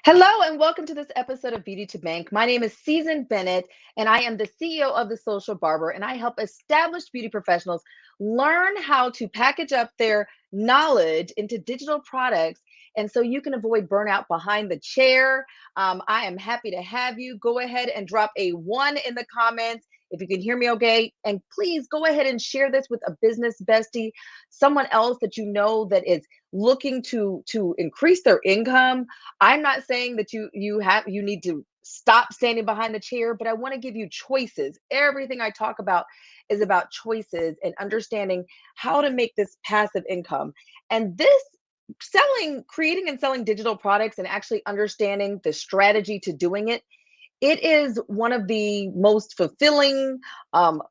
Hello and welcome to this episode of Beauty to Bank. My name is Susan Bennett and I am the CEO of The Social Barber, and I help established beauty professionals learn how to package up their knowledge into digital products, and so you can avoid burnout behind the chair. I am happy to have you. Go ahead and drop a one in the comments if you can hear me okay, and please go ahead and share this with a business bestie, someone else that you know that is looking to increase their income. I'm not saying that you need to stop standing behind the chair, but I want to give you choices. Everything I talk about is about choices and understanding how to make this passive income. And this creating and selling digital products and actually understanding the strategy to doing it, it is one of the most fulfilling,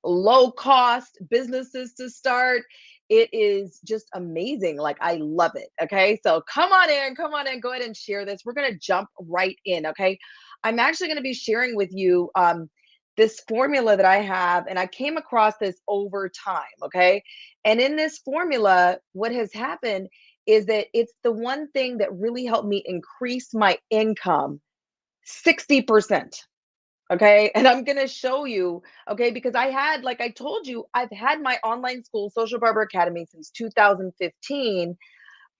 low cost businesses to start. It is just amazing. Like, I love it. Okay. So come on in, go ahead and share this. We're going to jump right in. Okay. I'm actually going to be sharing with you this formula that I have, and I came across this over time. Okay. And in this formula, what has happened is that it's the one thing that really helped me increase my income 60%. Okay. And I'm going to show you, okay, because like I told you, I've had my online school, Social Barber Academy, since 2015,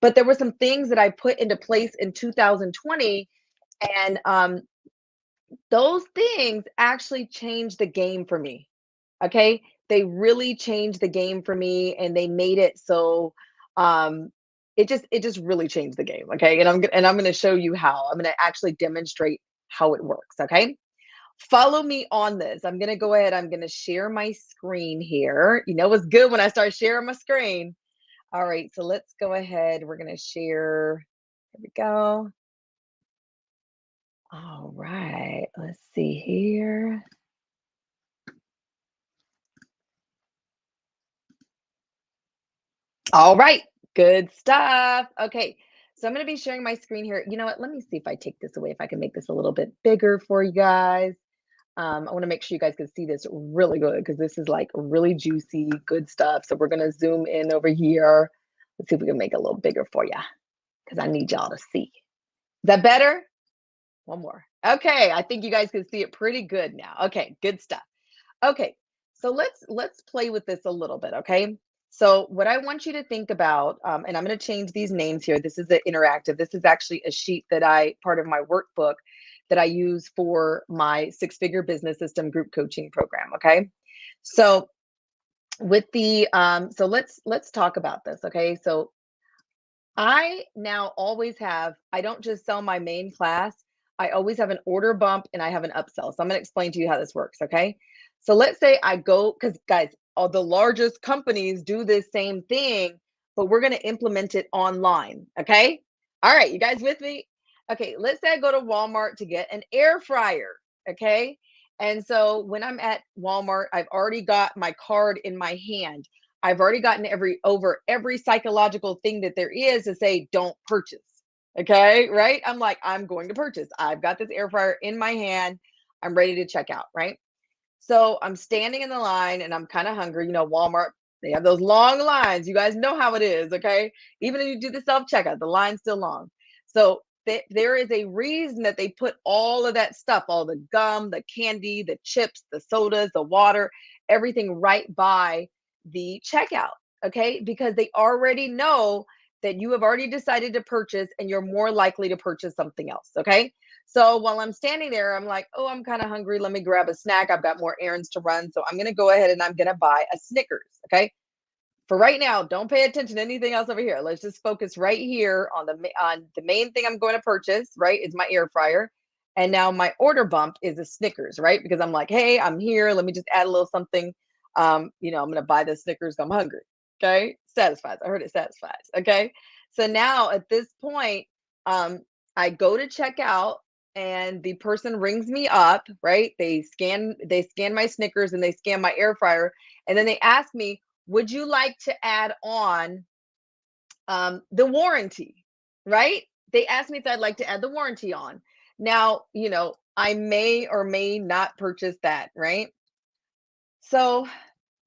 but there were some things that I put into place in 2020. And those things actually changed the game for me. Okay. They really changed the game for me, and they made it so, um, it just really changed the game. Okay. And I'm going to show you how. I'm going to actually demonstrate how it works. Okay. Follow me on this. I'm going to go ahead. I'm going to share my screen here. You know what's good when I start sharing my screen. All right. So let's go ahead. We're going to share. Here we go. All right. Let's see here. All right. Good stuff. Okay. So I'm going to be sharing my screen here. You know what? Let me see if I take this away, if I can make this a little bit bigger for you guys. I want to make sure you guys can see this really good because this is like really juicy, good stuff. So we're going to zoom in over here. Let's see if we can make it a little bigger for you because I need y'all to see. Is that better? One more. Okay, I think you guys can see it pretty good now. Okay, good stuff. Okay, so let's play with this a little bit. Okay, so what I want you to think about, and I'm going to change these names here. This is the interactive. This is actually a sheet that part of my workbook that I use for my six-figure business system group coaching program. Okay, so with the so let's talk about this. Okay, so I now always have, I don't just sell my main class, I always have an order bump and I have an upsell. So I'm going to explain to you how this works. Okay. So let's say I go, because guys, all the largest companies do this same thing, but we're going to implement it online. Okay. All right. You guys with me? Okay. Let's say I go to Walmart to get an air fryer. Okay. And so when I'm at Walmart, I've already got my card in my hand. I've already gotten every psychological thing that there is to say don't purchase. Okay, right? I'm like, I'm going to purchase. I've got this air fryer in my hand. I'm ready to check out, right? So I'm standing in the line and I'm kind of hungry. You know, Walmart, they have those long lines. You guys know how it is, okay? Even if you do the self checkout, the line's still long. So there is a reason that they put all of that stuff, all the gum, the candy, the chips, the sodas, the water, everything right by the checkout, okay? Because they already know that you have already decided to purchase and you're more likely to purchase something else, okay? So while I'm standing there, I'm like, oh, I'm kind of hungry. Let me grab a snack. I've got more errands to run. So I'm going to go ahead and I'm going to buy a Snickers. Okay. For right now, don't pay attention to anything else over here. Let's just focus right here on the main thing I'm going to purchase, right? Is my air fryer. And now my order bump is a Snickers, right? Because I'm like, hey, I'm here. Let me just add a little something. I'm going to buy the Snickers. I'm hungry. Okay. Satisfies. I heard it satisfies. Okay. So now at this point, um, I go to check out and the person rings me up, right? They scan my Snickers and they scan my air fryer. And then they ask me, would you like to add on the warranty, right? They asked me if I'd like to add the warranty on. Now, I may or may not purchase that, right? So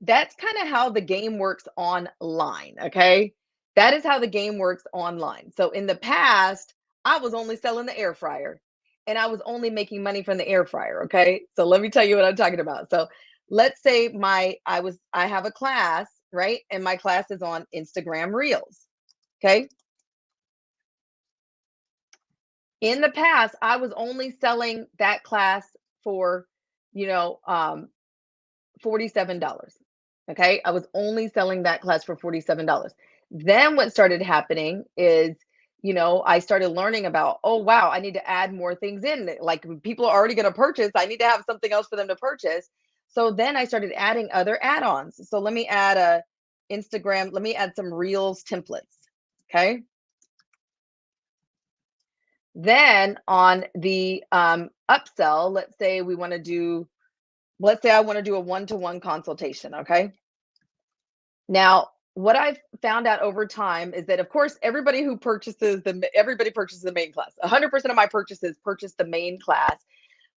that's kind of how the game works online, okay? That is how the game works online. So in the past, I was only selling the air fryer and I was only making money from the air fryer. Okay. So let me tell you what I'm talking about. So let's say I have a class, right? And my class is on Instagram Reels. Okay. In the past, I was only selling that class for, you know, $47. Okay. I was only selling that class for $47. Then what started happening is, I started learning about, oh, wow, I need to add more things in. Like people are already going to purchase. I need to have something else for them to purchase. So then I started adding other add ons. So let me add let me add some Reels templates. Okay. Then on the upsell, let's say I want to do a one-to-one consultation. Okay. Now, what I've found out over time is that, of course, everybody purchases the main class. 100% of my purchases purchase the main class,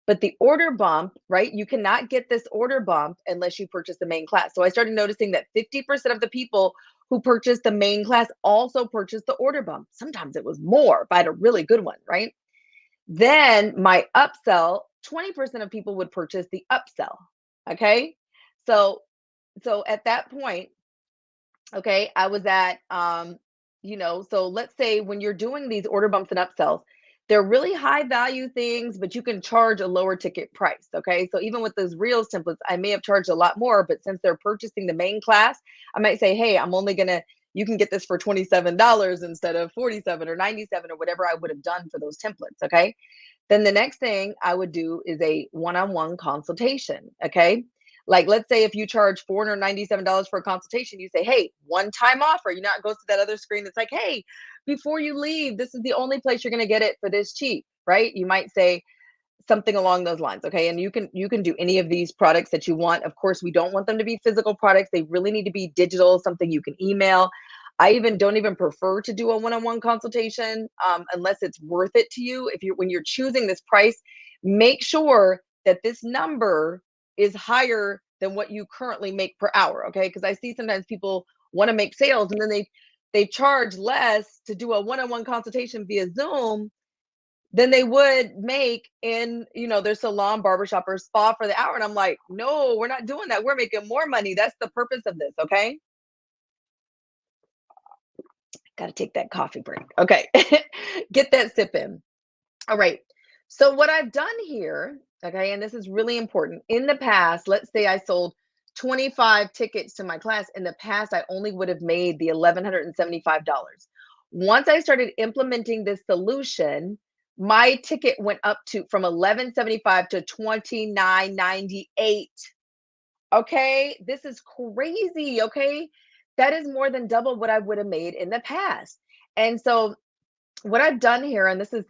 but the order bump, right? You cannot get this order bump unless you purchase the main class. So I started noticing that 50% of the people who purchased the main class also purchased the order bump. Sometimes it was more if I had a really good one, right? Then my upsell, 20% of people would purchase the upsell. Okay. So at that point, okay, I was at, so let's say when you're doing these order bumps and upsells, they're really high value things, but you can charge a lower ticket price. Okay. So even with those Reels templates, I may have charged a lot more, but since they're purchasing the main class, I might say, hey, you can get this for $27 instead of 47 or 97 or whatever I would have done for those templates. Okay. Then the next thing I would do is a one-on-one consultation. Okay. Like, let's say if you charge $497 for a consultation, you say, hey, one time offer. It goes to that other screen. It's like, hey, before you leave, this is the only place you're going to get it for this cheap, right? You might say something along those lines. Okay. And you can do any of these products that you want. Of course, we don't want them to be physical products. They really need to be digital, something you can email. I even don't even prefer to do a one-on-one consultation unless it's worth it to you. When you're choosing this price, make sure that this number is higher than what you currently make per hour. Okay, because I see sometimes people want to make sales and then they charge less to do a one-on-one consultation via Zoom than they would make in their salon, barbershop, or spa for the hour. And I'm like, no, we're not doing that. We're making more money. That's the purpose of this. Okay. Got to take that coffee break. Okay. Get that sip in. All right. So, what I've done here, okay, and this is really important. In the past, let's say I sold 25 tickets to my class. In the past, I only would have made the $1,175. Once I started implementing this solution, my ticket went up to from 1175 to 2998. Okay, this is crazy. Okay, that is more than double what I would have made in the past. And so what I've done here, and this is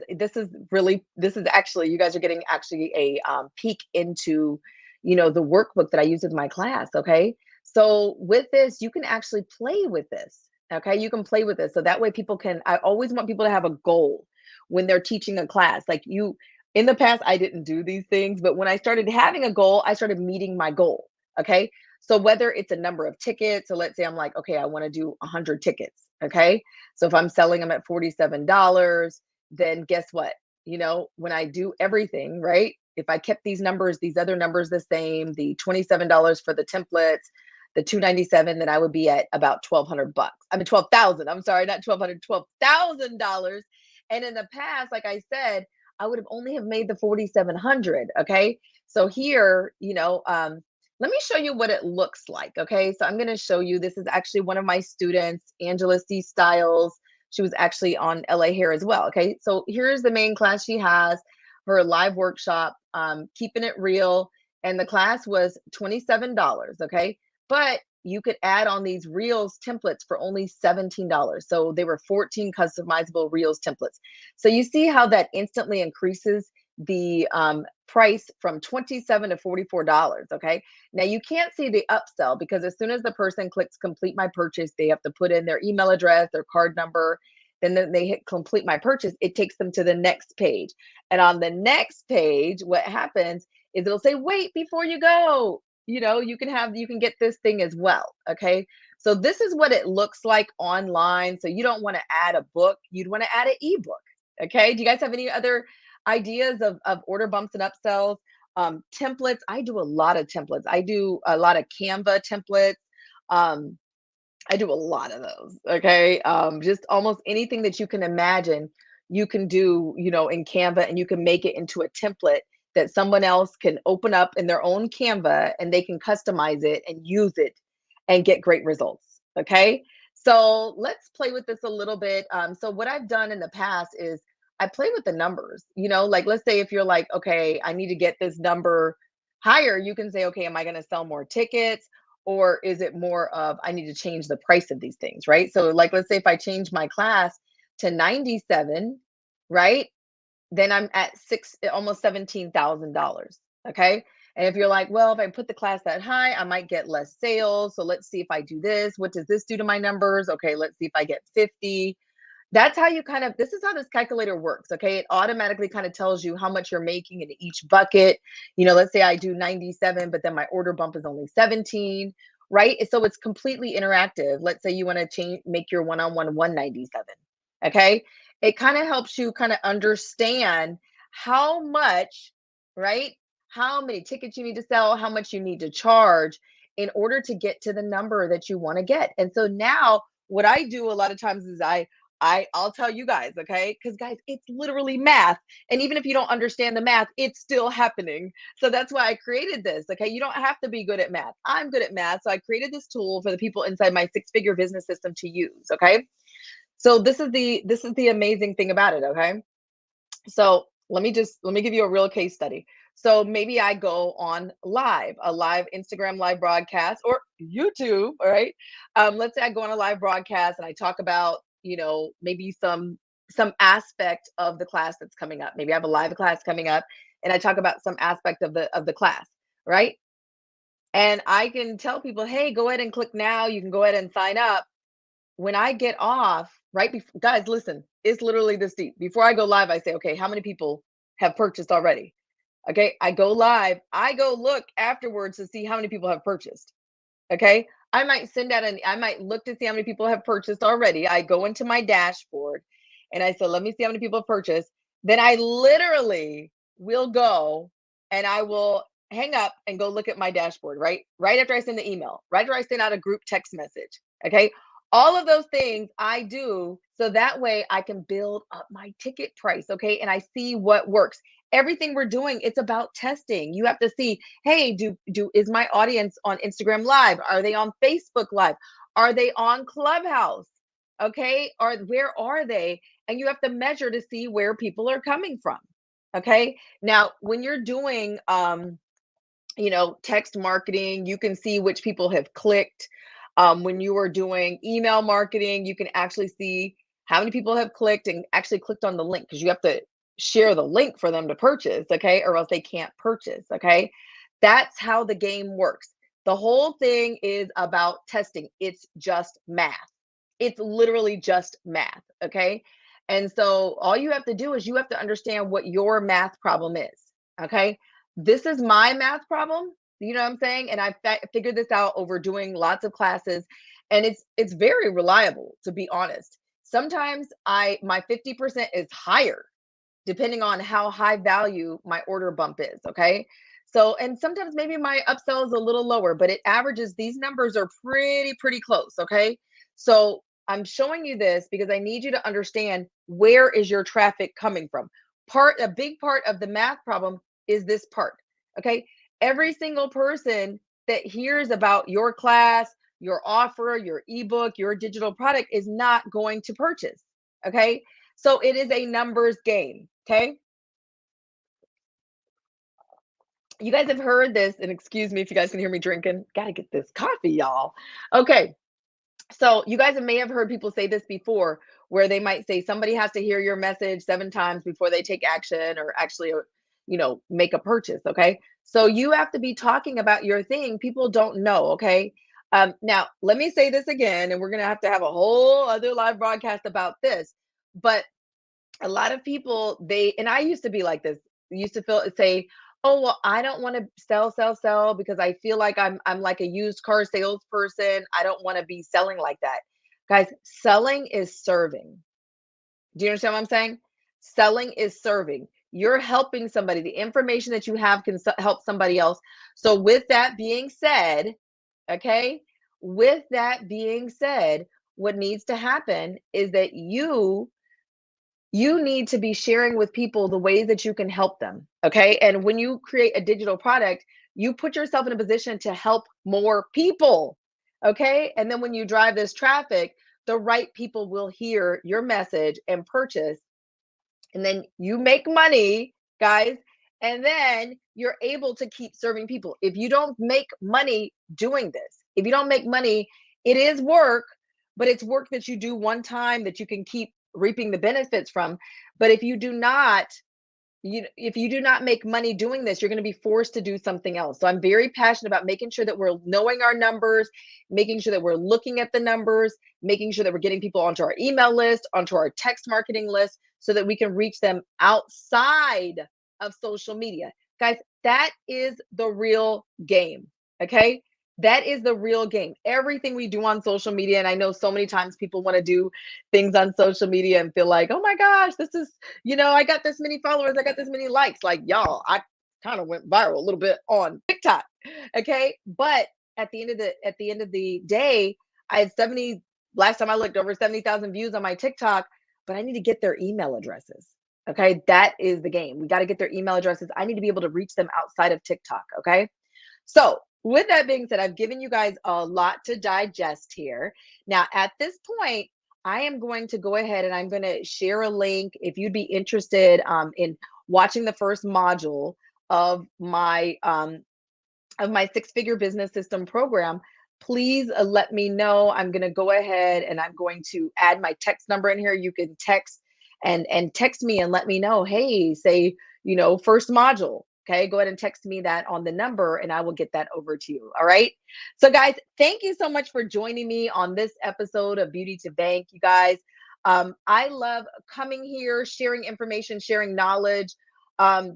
actually, you guys are getting actually a peek into the workbook that I use with my class. Okay, so with this, you can actually play with this. Okay, you can play with this, so that way people can. I always want people to have a goal when they're teaching a class. Like you, in the past, I didn't do these things, but when I started having a goal, I started meeting my goal. Okay, so whether it's a number of tickets, so let's say I'm like, okay, I want to do 100 tickets. Okay, so if I'm selling them at $47, then guess what? When I do everything, right? If I kept these other numbers the same, the $27 for the templates, the 297, then I would be at about 1,200 bucks. I mean 12,000. I'm sorry, not 1,200, $12,000. And in the past, like I said, I would have only have made the 4,700. Okay. So here, let me show you what it looks like. Okay. So I'm going to show you, this is actually one of my students, Angela C. Styles. She was actually on LA Hair as well. Okay. So here's the main class she has, her live workshop, Keeping It Real. And the class was $27. Okay. But you could add on these Reels templates for only $17. So they were 14 customizable Reels templates. So you see how that instantly increases the price from $27 to $44. Okay. Now you can't see the upsell because as soon as the person clicks complete my purchase, they have to put in their email address, their card number. Then they hit complete my purchase. It takes them to the next page. And on the next page, what happens is it'll say, wait before you go. You can get this thing as well. Okay. So this is what it looks like online. So you don't want to add a book. You'd want to add an ebook. Okay. Do you guys have any other ideas of order bumps and upsells? Templates. I do a lot of templates. I do a lot of Canva templates. Um, I do a lot of those. Okay. Just almost anything that you can imagine, you can do, in Canva, and you can make it into a template that someone else can open up in their own Canva, and they can customize it and use it and get great results. Okay. So let's play with this a little bit. So what I've done in the past is I play with the numbers, like let's say if you're like, okay, I need to get this number higher, you can say, okay, am I going to sell more tickets? Or is it more of I need to change the price of these things, right? So, like, let's say if I change my class to 97, right? Then I'm at almost $17,000. Okay. And if you're like, well, if I put the class that high, I might get less sales. So let's see if I do this. What does this do to my numbers? Okay, let's see if I get 50. That's how you this is how this calculator works. Okay. It automatically kind of tells you how much you're making in each bucket. Let's say I do 97, but then my order bump is only 17, right? So it's completely interactive. Let's say you want to make your one-on-one 197. Okay. It kind of helps you kind of understand how much, right? How many tickets you need to sell, how much you need to charge in order to get to the number that you want to get. And so now what I do a lot of times is I'll tell you guys, okay? Because guys, it's literally math. And even if you don't understand the math, it's still happening. So that's why I created this. Okay. You don't have to be good at math. I'm good at math. So I created this tool for the people inside my six-figure business system to use. Okay. So this is the amazing thing about it. Okay. So let me give you a real case study. So maybe I go on a live Instagram live broadcast or YouTube. All right. Let's say I go on a live broadcast and I talk about, maybe some aspect of the class that's coming up. Maybe I have a live class coming up and I talk about some aspect of the class, right? And I can tell people, hey, go ahead and click now. You can go ahead and sign up. When I get off, right before, guys, listen, it's literally this deep. Before I go live, I say, okay, how many people have purchased already? Okay, I go live. I go look afterwards to see how many people have purchased. Okay, I might look to see how many people have purchased already. I go into my dashboard and I say, let me see how many people have purchased. Then I literally will go and I will hang up and go look at my dashboard, right? Right after I send the email, right after I send out a group text message. Okay. All of those things I do so that way I can build up my ticket price. Okay. And I see what works. Everything we're doing, it's about testing. You have to see, hey, do is my audience on Instagram live? Are they on Facebook live? Are they on Clubhouse? Okay? Or where are they? And you have to measure to see where people are coming from. Okay? Now, when you're doing text marketing, you can see which people have clicked. When you are doing email marketing, you can actually see how many people have clicked and actually clicked on the link because you have to share the link for them to purchase, okay, or else they can't purchase, okay. That's how the game works. The whole thing is about testing. It's just math. It's literally just math, okay. And so all you have to do is you have to understand what your math problem is, okay. This is my math problem, you know what I'm saying? And I figured this out over doing lots of classes, and it's very reliable, to be honest. Sometimes I my 50% is higher depending on how high value my order bump is, okay? So, and sometimes maybe my upsell is a little lower, but it averages, these numbers are pretty close, okay? So, I'm showing you this because I need you to understand where is your traffic coming from. A big part of the math problem is this part, okay? Every single person that hears about your class, your offer, your ebook, your digital product is not going to purchase, okay? So it is a numbers game. Okay. You guys have heard this, and excuse me if you guys can hear me drinking. Gotta get this coffee, y'all. Okay. So you guys may have heard people say this before, where they might say somebody has to hear your message 7 times before they take action or actually, make a purchase. Okay. So you have to be talking about your thing. People don't know. Okay. Now, let me say this again, and we're going to have a whole other live broadcast about this. But a lot of people, and I used to be like this, used to say, oh well, I don't want to sell because I feel like I'm like a used car salesperson. I don't want to be selling like that. Guys, selling is serving. Do you understand what I'm saying? Selling is serving. You're helping somebody. The information that you have can help somebody else. So, with that being said, okay, with that being said, what needs to happen is that you need to be sharing with people the ways that you can help them. Okay. And when you create a digital product, you put yourself in a position to help more people. Okay. And then when you drive this traffic, the right people will hear your message and purchase. And then you make money, guys. And then you're able to keep serving people. If you don't make money doing this, if you don't make money, it is work, but it's work that you do one time that you can keep reaping the benefits from. But if you do not make money doing this, you're going to be forced to do something else. So I'm very passionate about making sure that we're knowing our numbers, making sure that we're looking at the numbers, making sure that we're getting people onto our email list, onto our text marketing list, so that we can reach them outside of social media. Guys, that is the real game. Okay. That is the real game. Everything we do on social media, and I know so many times people want to do things on social media and feel like, oh my gosh, this is, I got this many followers, I got this many likes. Like, y'all, I kind of went viral a little bit on TikTok. Okay. But at the end of the day, I had 70, last time I looked, over 70,000 views on my TikTok, but I need to get their email addresses. Okay. That is the game. We got to get their email addresses. I need to be able to reach them outside of TikTok. Okay. So, with that being said, I've given you guys a lot to digest here. Now, at this point, I am going to go ahead and I'm going to share a link if you'd be interested in watching the first module of my six-figure business system program. Please let me know. I'm going to go ahead and I'm going to add my text number in here. You can text and text me and let me know, hey, say, first module. Okay, go ahead and text me that on the number and I will get that over to you. All right. So, guys, thank you so much for joining me on this episode of Beauty to Bank, you guys. I love coming here, sharing information, sharing knowledge.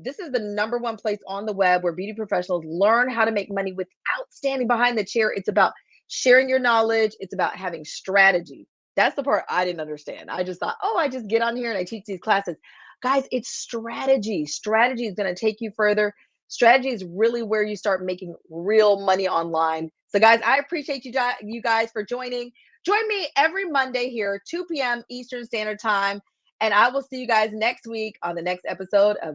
This is the number one place on the web where beauty professionals learn how to make money without standing behind the chair. It's about sharing your knowledge, it's about having strategy. That's the part I didn't understand. I just thought, oh, I just get on here and I teach these classes. Guys, it's strategy. Strategy is going to take you further. Strategy is really where you start making real money online. So, guys, I appreciate you guys for joining. Join me every Monday here, 2 p.m. Eastern Standard Time. And I will see you guys next week on the next episode of